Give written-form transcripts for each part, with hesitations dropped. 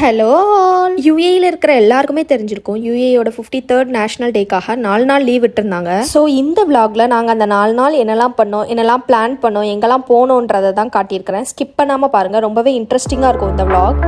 Hello, யூஏயில் இருக்கிற எல்லாருக்குமே தெரிஞ்சிருக்கும் யூஏயோட 53rd நேஷனல் டேக்காக 4 நாள் லீவ் விட்டுருந்தாங்க. ஸோ இந்த விளாகில் நாங்கள் அந்த 4 நாள் என்னெல்லாம் பண்ணோம், என்னெல்லாம் பிளான் பண்ணோம், எங்கெல்லாம் போனோன்றதை தான் காட்டியிருக்கிறேன். ஸ்கிப் பண்ணாமல் பாருங்கள், ரொம்பவே இன்ட்ரெஸ்டிங்காக இருக்கும் இந்த விளாக்.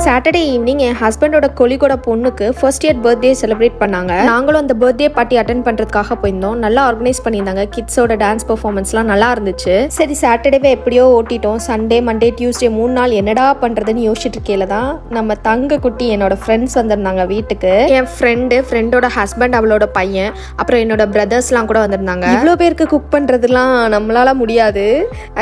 சாட்டர்டே ஈவினிங் என் ஹஸ்பண்டோட கொலிகோட பொண்ணுக்கு ஃபர்ஸ்ட் இயர் பர்த்டே செலிப்ரேட் பண்ணாங்க. நாங்களும் அந்த பர்த்டே பார்ட்டி அட்டென்ட் பண்ணுறதுக்காக போயிருந்தோம். நல்லா ஆர்கனைஸ் பண்ணியிருந்தாங்க. கிட்ஸோட டான்ஸ் பெர்ஃபார்மன்ஸ்லாம் நல்லா இருந்துச்சு. சரி, சாட்டர்டேவே எப்படியோ ஓட்டிட்டோம். சண்டே, மண்டே, டியூஸ்டே 3 நாள் என்னடா பண்ணுறதுன்னு யோசிச்சுட்டு இருக்கையில தான் நம்ம தங்க குட்டி என்னோட ஃப்ரெண்ட்ஸ் வந்திருந்தாங்க வீட்டுக்கு. என் ஃப்ரெண்டோட ஹஸ்பண்ட், அவளோட பையன், அப்புறம் என்னோட பிரதர்ஸ்லாம் கூட வந்திருந்தாங்க. இவ்வளோ பேருக்கு குக் பண்ணுறதுலாம் நம்மளால முடியாது.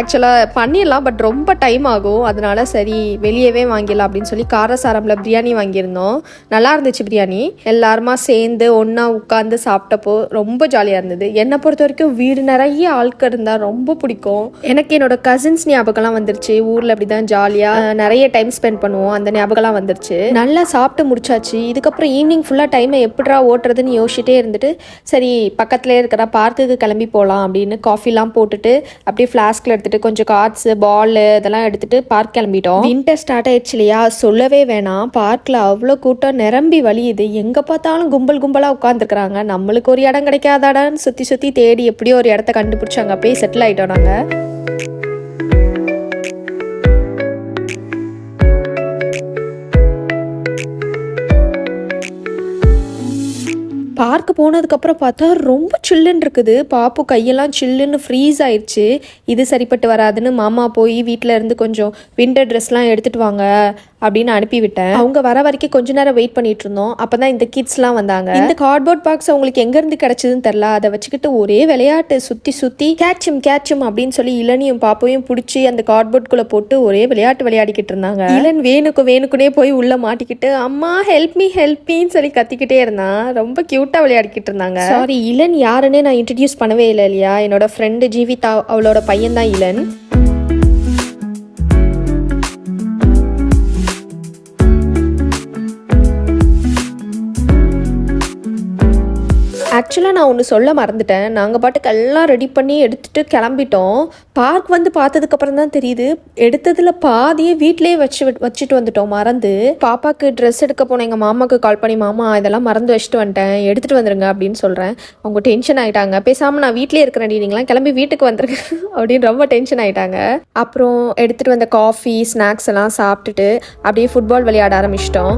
ஆக்சுவலாக பண்ணிடலாம், பட் ரொம்ப டைம் ஆகும். அதனால சரி வெளியவே வாங்கிடலாம் அப்படின்னு சொல்லி காரசாரம்ல பிரியாணி வாங்கியிருந்தோம். நல்லா இருந்துச்சு பிரியாணி. எல்லாருமா சேர்ந்து ஒன்றா உட்காந்து சாப்பிட்டப்போ ரொம்ப ஜாலியாக இருந்தது. என்னை பொறுத்த வரைக்கும் வீடு நிறைய ஆட்கள் இருந்தால் ரொம்ப பிடிக்கும். எனக்கு என்னோட கசின்ஸ் ஞாபகம்லாம் வந்துருச்சு. ஊரில் அப்படி தான் ஜாலியாக நிறைய டைம் ஸ்பெண்ட் பண்ணுவோம். அந்த ஞாபகம்லாம் வந்துருச்சு. நல்லா சாப்பிட்டு முடிச்சாச்சு. இதுக்கப்புறம் ஈவினிங் ஃபுல்லாக டைமை எப்படிரா ஓட்டுறதுன்னு யோசிச்சுட்டே இருந்துட்டு சரி பக்கத்துலேயே இருக்கிற பார்க்குக்கு கிளம்பி போகலாம் அப்படின்னு காஃபிலாம் போட்டுட்டு அப்படியே ஃப்ளாஸ்கில் எடுத்துகிட்டு கொஞ்சம் கார்ட்ஸு, பால் இதெல்லாம் எடுத்துகிட்டு பார்க் கிளம்பிட்டோம். வின்டர் ஸ்டார்ட் ஆயிடுச்சு இல்லையா, சொல்லவே வேணாம். பார்க்ல அவ்வளோ கூட்டம் நிரம்பி வழியுது. எங்க பார்த்தாலும் கும்பலா உட்காந்துருக்காங்க. நம்மளுக்கு ஒரு இடம் கிடைக்காதாடான்னு சுத்தி தேடி எப்படியோ ஒரு இடத்த கண்டுபிடிச்சாங்க. அப்படியே செட்டில் ஆயிட்டோம் நாங்க. பார்க்கு போனதுக்கப்புறம் பார்த்தா ரொம்ப சில்லுன்னு இருக்குது. பாப்பு கையெல்லாம் சில்லுன்னு ஃப்ரீஸ் ஆயிடுச்சு. இது சரிப்பட்டு வராதுன்னு மாமா போய் வீட்டில் இருந்து கொஞ்சம் வின்டர் ட்ரெஸ்லாம் எடுத்துகிட்டு வாங்க அப்படின்னு அனுப்பிவிட்டேன். அவங்க வர வரைக்கும் கொஞ்ச நேரம் வெயிட் பண்ணிட்டு இருந்தோம். அப்போ தான் இந்த கிட்ஸ்லாம் வந்தாங்க. இந்த கார்ட்போர்ட் பாக்ஸ் அவங்களுக்கு எங்கேருந்து கிடச்சிதுன்னு தெரில. அதை வச்சுக்கிட்டு ஒரே விளையாட்டு, சுற்றி கேட்சும் அப்படின்னு சொல்லி இளனியும் பாப்பையும் பிடிச்சி அந்த கார்ட்போர்ட்குள்ளே போட்டு ஒரே விளையாட்டு விளையாடிக்கிட்டு இருந்தாங்க. இளன் வேணுக்குனே போய் உள்ளே மாட்டிக்கிட்டு அம்மா ஹெல்ப் மீன்னு சொல்லி கத்திக்கிட்டே இருந்தான். ரொம்ப கியூட்டா விளையாடிக்கிட்டு இருந்தாங்க. சாரி, இளன் யாருன்னு நான் இன்ட்ரடியூஸ் பண்ணவே இல்லை இல்லையா. என்னோட ஃப்ரெண்டு ஜீவிதா, அவளோட பையன் தான் இளன். ஆக்சுவலாக நான் ஒன்று சொல்ல மறந்துட்டேன். நாங்கள் பாட்டுக்கு எல்லாம் ரெடி பண்ணி எடுத்துகிட்டு கிளம்பிட்டோம். பார்க் வந்து பார்த்ததுக்கப்புறம் தான் தெரியுது, எடுத்ததில் பாதியே வீட்டிலேயே வச்சுட்டு வந்துட்டோம் மறந்து. பாப்பாவுக்கு ட்ரெஸ் எடுக்க போனேன். எங்கள் மாமாவுக்கு கால் பண்ணி மாமா இதெல்லாம் மறந்து வச்சுட்டு வந்துட்டேன், எடுத்துகிட்டு வந்துருங்க அப்படின்னு சொல்கிறேன். அவங்க டென்ஷன் ஆகிட்டாங்க. பேசாமல் நான் வீட்டிலே இருக்கிறேன், நீங்களாம் கிளம்பி வீட்டுக்கு வந்துருங்க அப்படின்னு ரொம்ப டென்ஷன் ஆகிட்டாங்க. அப்புறம் எடுத்துகிட்டு வந்த காஃபி, ஸ்நாக்ஸ் எல்லாம் சாப்பிட்டுட்டு அப்படியே ஃபுட்பால் விளையாட ஆரம்பிச்சிட்டோம்.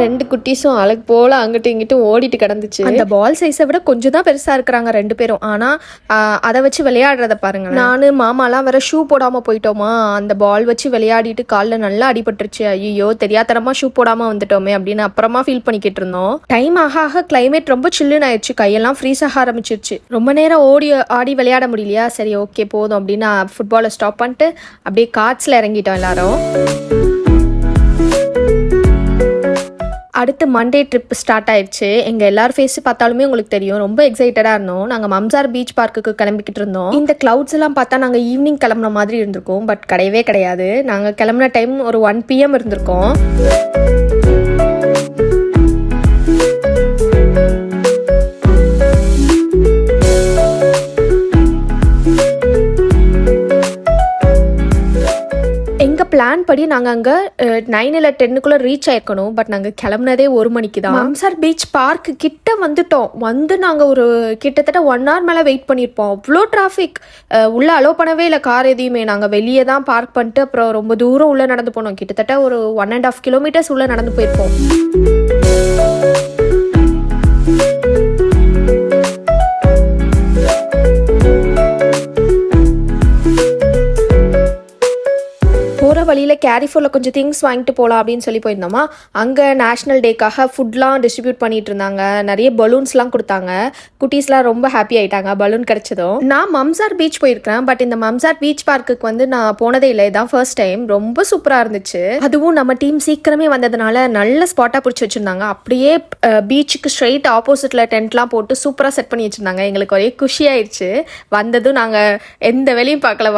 ரெண்டு குட்டீஸும் அழகு போல அங்கிட்டும் இங்கிட்டும் ஓடிட்டு கிடந்துச்சு. அந்த பால் சைஸை விட கொஞ்சம் தான் பெருசா இருக்கிறாங்க 2 பேரும். ஆனா அதை வச்சு விளையாடுறத பாருங்க. நானு மாமாலாம் வேற ஷூ போடாம போயிட்டோமா, அந்த பால் வச்சு விளையாடிட்டு காலில் நல்லா அடிபட்டுருச்சு. ஐயோ தெரியாதனமா ஷூ போடாம வந்துட்டோமே அப்படின்னு அப்புறமா ஃபீல் பண்ணிக்கிட்டு இருந்தோம். டைம் ஆக கிளைமேட் ரொம்ப சில்லுன்னு ஆயிடுச்சு. கையெல்லாம் ஃப்ரீஸ் ஆக ஆரம்பிச்சிருச்சு. ரொம்ப நேரம் ஆடி விளையாட முடியலையா, சரி ஓகே போதும் அப்படின்னு ஃபுட்பாலை ஸ்டாப் பண்ணிட்டு அப்படியே கார்ட்ஸ்ல இறங்கிட்டோம் எல்லாரும். அடுத்து மண்டே ட்ரிப் ஸ்டார்ட் ஆயிடுச்சு. எங்கள் எல்லார் ஃபேஸ் பார்த்தாலுமே உங்களுக்கு தெரியும், ரொம்ப எக்ஸைட்டடாக இருந்தோம். நாங்கள் மம்சார் பீச் பார்க்குக்கு கிளம்பிக்கிட்டு இருந்தோம். இந்த கிளவுட்ஸ் எல்லாம் பார்த்தா நாங்கள் ஈவினிங் கிளம்புன மாதிரி இருந்திருக்கோம். பட் கிடையவே கிடையாது. நாங்கள் கிளம்புன டைம் ஒரு 1 PM இருந்திருக்கோம். பிளான் சொன்னபடி நாங்கள் அங்கே 9 இல்லை 10க்குள்ளே ரீச் ஆயிருக்கணும். பட் நாங்கள் கிளம்புனதே 1 மணிக்கு தான். மம்சார் பீச் பார்க்கு கிட்ட வந்துட்டோம். வந்து நாங்கள் ஒரு கிட்டத்தட்ட 1 hour மேலே வெயிட் பண்ணியிருப்போம். அவ்வளோ டிராஃபிக். உள்ளே அலோவ் பண்ணவே இல்லை கார் எதையுமே. நாங்கள் வெளியே தான் பார்க் பண்ணிட்டு அப்புறம் ரொம்ப தூரம் உள்ளே நடந்து போனோம். கிட்டத்தட்ட ஒரு 1.5 kilometers உள்ளே நடந்து போயிருப்போம். போகிற வழியில் கேரிஃபோரில் கொஞ்சம் திங்ஸ் வாங்கிட்டு போகலாம் அப்படின்னு சொல்லி போயிருந்தோமா. அங்கே நேஷ்னல் டேக்காக ஃபுட்லாம் டிஸ்ட்ரிபியூட் பண்ணிட்டு இருந்தாங்க. நிறைய பலூன்ஸ்லாம் கொடுத்தாங்க. குட்டீஸ்லாம் ரொம்ப ஹாப்பி ஆகிட்டாங்க பலூன் கிடச்சதும். நான் மம்சார் பீச் போயிருக்கிறேன். பட் இந்த மம்சார் பீச் பார்க்குக்கு வந்து நான் போனதே இல்லை. இதான் ஃபர்ஸ்ட் டைம். ரொம்ப சூப்பராக இருந்துச்சு. அதுவும் நம்ம டீம் சீக்கிரமே வந்ததுனால நல்ல ஸ்பாட்டாக பிடிச்சி வச்சுருந்தாங்க. அப்படியே பீச்சுக்கு ஸ்ட்ரெயிட் ஆப்போசிட்டில் டென்ட்லாம் போட்டு சூப்பராக செட் பண்ணி வச்சுருந்தாங்க. எங்களுக்கு ஒரே குஷி ஆயிடுச்சு. வந்ததும் நாங்கள் எந்த வேலையும் பார்க்கல.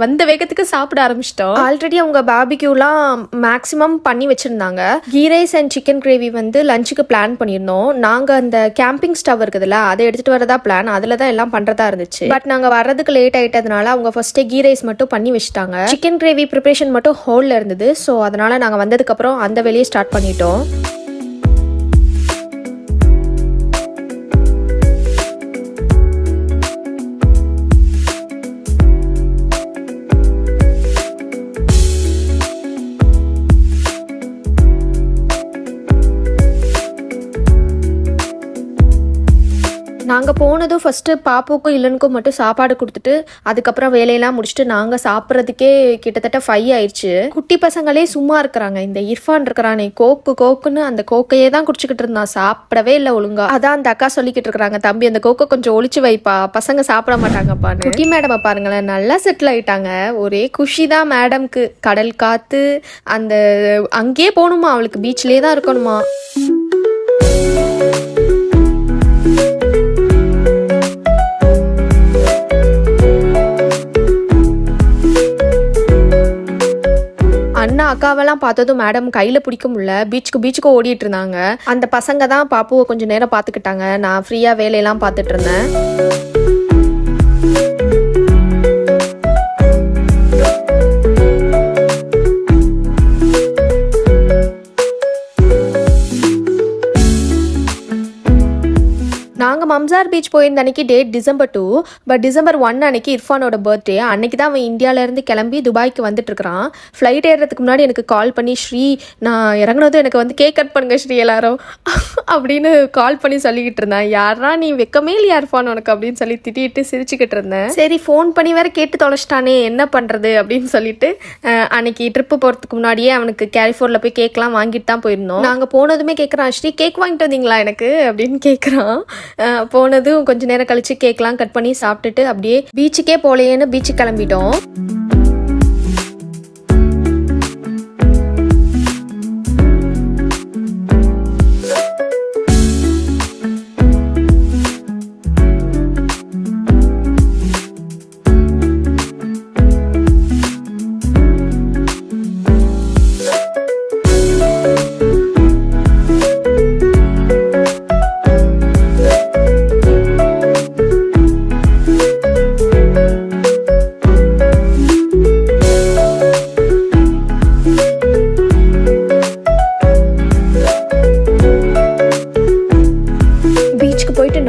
வந்த வேகத்துக்கு சாப்பிட ஆரம்பிச்சிட்டோம். ஆல்ரெடி அவங்க பார்பிக்யூலாம் மேக்ஸிமம் பண்ணி வச்சுருந்தாங்க. Ghee rice and chicken gravy வந்து லஞ்சுக்கு பிளான் பண்ணியிருந்தோம். நாங்கள் அந்த கேம்பிங் ஸ்டவ் இருக்குதுல்ல அதை எடுத்துகிட்டு வரதா பிளான். அதில் தான் எல்லாம் பண்ணுறதா இருந்துச்சு. பட் நாங்கள் வர்றதுக்கு லேட் ஆகிட்டதுனால அவங்க ஃபர்ஸ்ட்டே கீ ரைஸ் மட்டும் பண்ணி வச்சுட்டாங்க. சிக்கன் கிரேவி ப்ரிப்பரேஷன் மட்டும் ஹோல்டில் இருந்தது. ஸோ அதனால் நாங்கள் வந்ததுக்கப்புறம் அந்த வேலையை ஸ்டார்ட் பண்ணிட்டோம். நாங்கள் போனதும் ஃபஸ்ட்டு பாப்புக்கும் இல்லனுக்கும் மட்டும் சாப்பாடு கொடுத்துட்டு அதுக்கப்புறம் வேலையெல்லாம் முடிச்சுட்டு நாங்கள் சாப்பிட்றதுக்கே கிட்டத்தட்ட 5 ஆயிடுச்சு. குட்டி பசங்களே சும்மா இருக்கிறாங்க. இந்த இர்ஃபான் இருக்கிறானே கோக்குன்னு அந்த கோக்கையே தான் குடிச்சிக்கிட்டு இருந்தான். சாப்பிடவே இல்லை ஒழுங்கா. அதான் அந்த அக்கா சொல்லிக்கிட்டு இருக்கிறாங்க, தம்பி அந்த கோக்கை கொஞ்சம் ஒளிச்சு வைப்பா, பசங்க சாப்பிட மாட்டாங்கப்பான்னு. குட்டி மேடமை பாருங்களேன், நல்லா செட்டில் ஆயிட்டாங்க. ஒரே குஷி தான் மேடம்க்கு. கடல் காத்து அந்த அங்கேயே போகணுமா, அவளுக்கு பீச்லேயே தான் இருக்கணுமா. அண்ணா அக்காவெல்லாம் பார்த்ததும் மேடம் கையில் பிடிக்க முடியல. பீச்சுக்கு ஓடிட்டு இருந்தாங்க. அந்த பசங்க தான் பாப்புவை கொஞ்சம் நேரம் பார்த்துக்கிட்டாங்க. நான் ஃப்ரீயாக வேலையெல்லாம் பார்த்துட்டு இருந்தேன். நாங்கள் மம்சார் பீச் போயிருந்த அன்னைக்கு டேட் December 2. பட் December 1 அன்னைக்கு இர்ஃபானோட பர்த்டே. அன்னைக்கு தான் அவன் இந்தியாவிலேருந்து கிளம்பி துபாய்க்கு வந்துட்டு இருக்கிறான். ஃப்ளைட் ஏறுறதுக்கு முன்னாடி எனக்கு கால் பண்ணி, ஸ்ரீ நான் இறங்கினதும் எனக்கு வந்து கேக் கட் பண்ணுங்க ஸ்ரீ எல்லாரும் அப்படின்னு கால் பண்ணி சொல்லிக்கிட்டு இருந்தேன். யாரா நீ வெக்கமே இல்லையா இர்ஃபான் உனக்கு அப்படின்னு சொல்லி திட்டிட்டு சிரிச்சுக்கிட்டு இருந்தேன். சரி ஃபோன் பண்ணி வேற கேட்டு தொலைச்சிட்டானே என்ன பண்ணுறது அப்படின்னு சொல்லிட்டு அன்னைக்கு ட்ரிப்பு போகிறதுக்கு முன்னாடியே அவனுக்கு கேலிஃபோர்டில் போய் கேக்லாம் வாங்கிட்டு தான் போயிருந்தோம். நாங்கள் போனதுமே கேட்குறான், ஸ்ரீ கேக் வாங்கிட்டு வந்தீங்களா எனக்கு அப்படின்னு கேட்குறான். போனதும் கொஞ்ச நேரம் கழிச்சு கேக்லாம் கட் பண்ணி சாப்பிட்டுட்டு அப்படியே பீச்சுக்கே போலேன்னு பீச்சுக்கு கிளம்பிட்டோம்.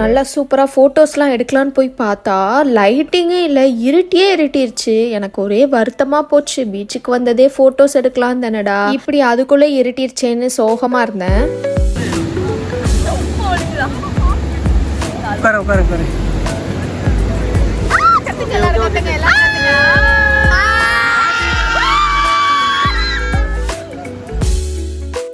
நல்லா சூப்பராக ஃபோட்டோஸ்லாம் எடுக்கலான்னு போய் பார்த்தா லைட்டிங்கே இல்லை, இருட்டிருச்சு. எனக்கு ஒரே வருத்தமாக போச்சு. பீச்சுக்கு வந்ததே ஃபோட்டோஸ் எடுக்கலாம் தானடா, இப்படி அதுக்குள்ளே இருட்டிருச்சேன்னு சோகமாக இருந்தேன்.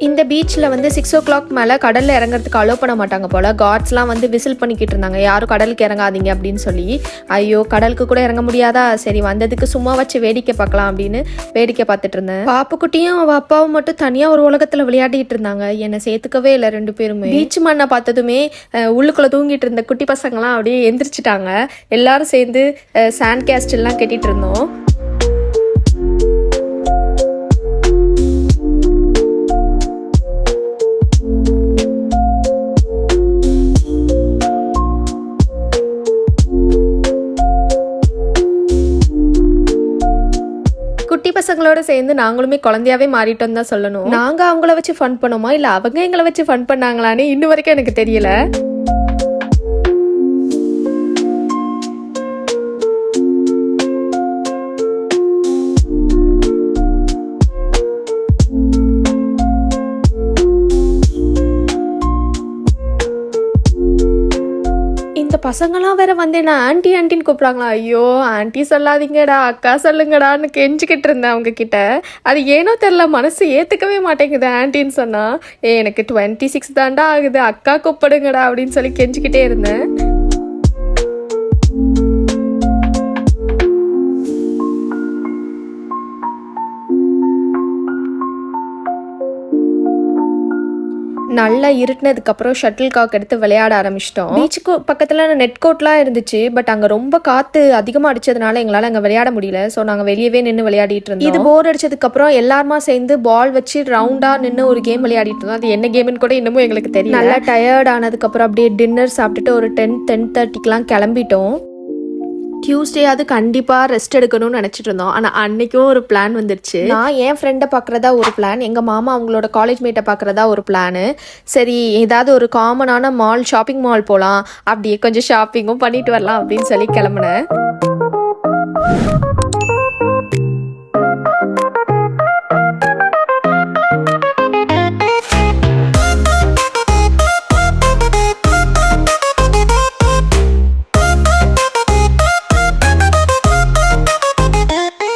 இந்த பீச்சில் வந்து 6 o'clock மேலே கடலில் இறங்குறதுக்கு அலோவ் பண்ண மாட்டாங்க போல். கார்ட்ஸ்லாம் வந்து விசில் பண்ணிக்கிட்டு இருந்தாங்க, யாரும் கடலுக்கு இறங்காதீங்க அப்படின்னு சொல்லி. ஐயோ கடலுக்கு கூட இறங்க முடியாதா, சரி வந்ததுக்கு சும்மா வச்சு வேடிக்கை பார்க்கலாம் அப்படின்னு வேடிக்கை பார்த்துட்டு இருந்தேன். பாப்புக்குட்டியும் அவள் அப்பாவும் மட்டும் தனியாக ஒரு உலகத்தில் விளையாடிட்டு இருந்தாங்க. என்னை சேர்த்துக்கவே இல்லை 2 பேருமே. பீச் மண்ணை பார்த்ததுமே உள்ளுக்குள்ளே தூங்கிட்டு இருந்த குட்டி பசங்களாம் அப்படியே எந்திரிச்சிட்டாங்க. எல்லாரும் சேர்ந்து சாண்ட் கேஸ்டெல்லாம் கட்டிட்டு இருந்தோம். குட்டி பசங்களோட சேர்ந்து நாங்களுமே குழந்தையாவே மாறிட்டோம் தான் சொல்லணும். நாங்க அவங்கள வச்சு ஃபன் பண்ணோமா இல்ல அவங்க எங்களை வச்சு ஃபன் பண்ணாங்களான்னு இன்னும் வரைக்கும் எனக்கு தெரியல. பசங்களாம் வேற வந்து என்ன ஆன்டி ஆன்டின்னு கூப்பிட்றாங்களா. ஐயோ ஆன்டி சொல்லாதீங்கடா அக்கா சொல்லுங்கடான்னு கெஞ்சிக்கிட்டு இருந்தேன் அவங்க கிட்ட. அது ஏனோ தெரில மனசு ஏற்றுக்கவே மாட்டேங்குது ஆன்டின்னு சொன்னால். எனக்கு 26 தாண்டா ஆகுது அக்கா கூப்பிடுங்கடா அப்படின்னு சொல்லி கெஞ்சிக்கிட்டே இருந்தேன். நல்லா இருட்டினதுக்கப்புறம் ஷட்டில் காக் எடுத்து விளையாட ஆரம்பிச்சிட்டோம். பீச்சுக்கு பக்கத்தில் நெட் கோட்லாம் இருந்துச்சு. பட் அங்கே ரொம்ப காற்று அதிகமாக அடிச்சதுனால எங்களால் அங்கே விளையாட முடியல. ஸோ நாங்கள் வெளியவே நின்று விளையாடிட்டு இருந்தோம். இது போர் அடிச்சதுக்கப்புறம் எல்லாருமா சேர்ந்து பால் வச்சு ரவுண்டாக நின்று ஒரு கேம் விளையாடிட்டு இருந்தோம். அது என்ன கேம்னு கூட இன்னமும் எங்களுக்கு தெரியும். நல்லா டயர்ட் ஆனதுக்கப்புறம் அப்படியே டின்னர் சாப்பிட்டுட்டு ஒரு 10-10:30க்கெலாம் கிளம்பிட்டோம். டியூஸ்டே அது கண்டிப்பாக ரெஸ்ட் எடுக்கணும்னு நினச்சிட்டு இருந்தோம். ஆனால் அன்னைக்கும் ஒரு பிளான் வந்துருச்சு. நான் என் ஃப்ரெண்டை பார்க்குறதா ஒரு பிளான், எங்கள் மாமா அவங்களோட காலேஜ் மேட்டை பார்க்குறதா ஒரு பிளானு. சரி ஏதாவது ஒரு காமனான மால், ஷாப்பிங் மால் போகலாம், அப்படியே கொஞ்சம் ஷாப்பிங்கும் பண்ணிட்டு வரலாம் அப்படின்னு சொல்லி கிளம்புனேன்.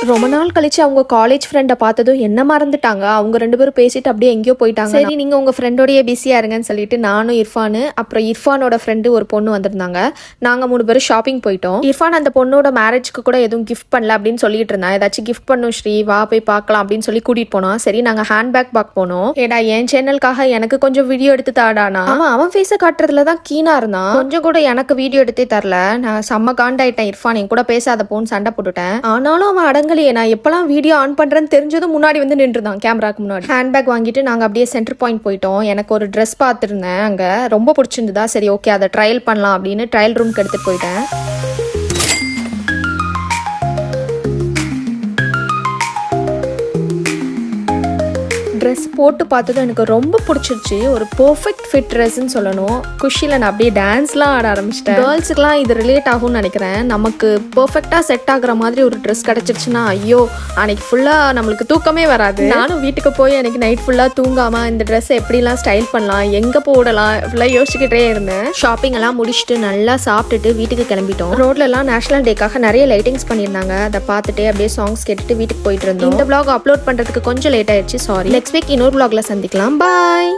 ரொம்ப நாள் கழிச்சு அவங்க காலேஜ் ஃப்ரெண்டை பார்த்ததும் என்ன மறந்துட்டாங்க. அவங்க 2 பேரும் பேசிட்டு அப்படியே எங்கேயோ போயிட்டாங்க. சரி நீங்கள் உங்கள் ஃப்ரெண்டோடையே பிஸியாக இருங்கன்னு சொல்லிட்டு நானும் இர்ஃபானு அப்புறம் இர்ஃபானோட ஃப்ரெண்டு ஒரு பொண்ணு வந்திருந்தாங்க. நாங்கள் 3 பேரும் ஷாப்பிங் போயிட்டோம். இர்ஃபான் அந்த பொண்ணோட மேரேஜ்க்கு கூட எதுவும் கிஃப்ட் பண்ணல அப்படின்னு சொல்லிட்டு இருந்தான். ஏதாச்சும் கிஃப்ட் பண்ணும் ஸ்ரீ, வா போய் பார்க்கலாம் அப்படின்னு சொல்லி கூட்டிட்டு போனோம். சரி நாங்கள் ஹேண்ட்பேக் பார்க்க போனோம். ஏடா என் சேனலுக்காக எனக்கு கொஞ்சம் வீடியோ எடுத்து தாடானா. அவன் ஃபேஸை காட்டுறதுல தான் கீனா இருந்தான். கொஞ்சம் கூட எனக்கு வீடியோ எடுத்தே தரல. நான் செம்ம காண்டாயிட்டேன். இர்ஃபான் என் கூட பேசாத போன்னு சண்டை போட்டுட்டேன். ஆனாலும் அவன் அடங்கலையே. நான் எப்பெல்லாம் வீடியோ ஆன் பண்றேன்னு தெரிஞ்சதும் முன்னாடி வந்து நின்றுதான் கேமராக்கு முன்னாடி. ஹேண்ட்பேக் வாங்கிட்டு நாங்கள் அப்படியே சென்டர் பாயிண்ட் போயிட்டோம். எனக்கு ஒரு ட்ரெஸ் பார்த்துருந்தேன் அங்கே, ரொம்ப பிடிச்சிருந்ததா. சரி ஓகே அதை ட்ரையல் பண்ணலாம் அப்படின்னு ட்ரையல் ரூம்க்கு எடுத்துட்டு போயிட்டேன். ட்ரெஸ் போட்டு பார்த்ததும் எனக்கு ரொம்ப பிடிச்சிருச்சு. ஒரு பர்ஃபெக்ட் ஃபிட் ட்ரெஸ்ன்னு சொல்லணும். குஷியில் நான் அப்படியே டான்ஸ்லாம் ஆட ஆரம்பிச்சிட்டேன். கேர்ள்ஸுக்குலாம் இது ரிலேட் ஆகும்னு நினைக்கிறேன். நமக்கு பர்ஃபெக்டாக செட் ஆகுற மாதிரி ஒரு ட்ரெஸ் கிடச்சிருச்சுன்னா ஐயோ அன்னைக்கு ஃபுல்லாக நம்மளுக்கு தூக்கமே வராது. நானும் வீட்டுக்கு போய் எனக்கு நைட் ஃபுல்லாக தூங்காமல் இந்த ட்ரெஸ்ஸை எப்படிலாம் ஸ்டைல் பண்ணலாம், எங்கே போடலாம் ஃபுல்லாக யோசிச்சுக்கிட்டே இருந்தேன். ஷாப்பிங் எல்லாம் முடிச்சுட்டு நல்லா சாப்பிட்டுட்டு வீட்டுக்கு கிளம்பிட்டோம். ரோட்லலாம் நேஷனல் டேக்காக நிறைய லைட்டிங்ஸ் பண்ணியிருந்தாங்க. அதை பார்த்துட்டு அப்படியே சாங்ஸ் கேட்டுட்டு வீட்டுக்கு போயிட்டு இருந்தோம். இந்த vlog அப்லோட் பண்ணுறதுக்கு கொஞ்சம் லேட் ஆயிடுச்சு, சாரி. நெக்ஸ்ட் வீக் இன்னொரு vlogல சந்திக்கலாம். பாய்.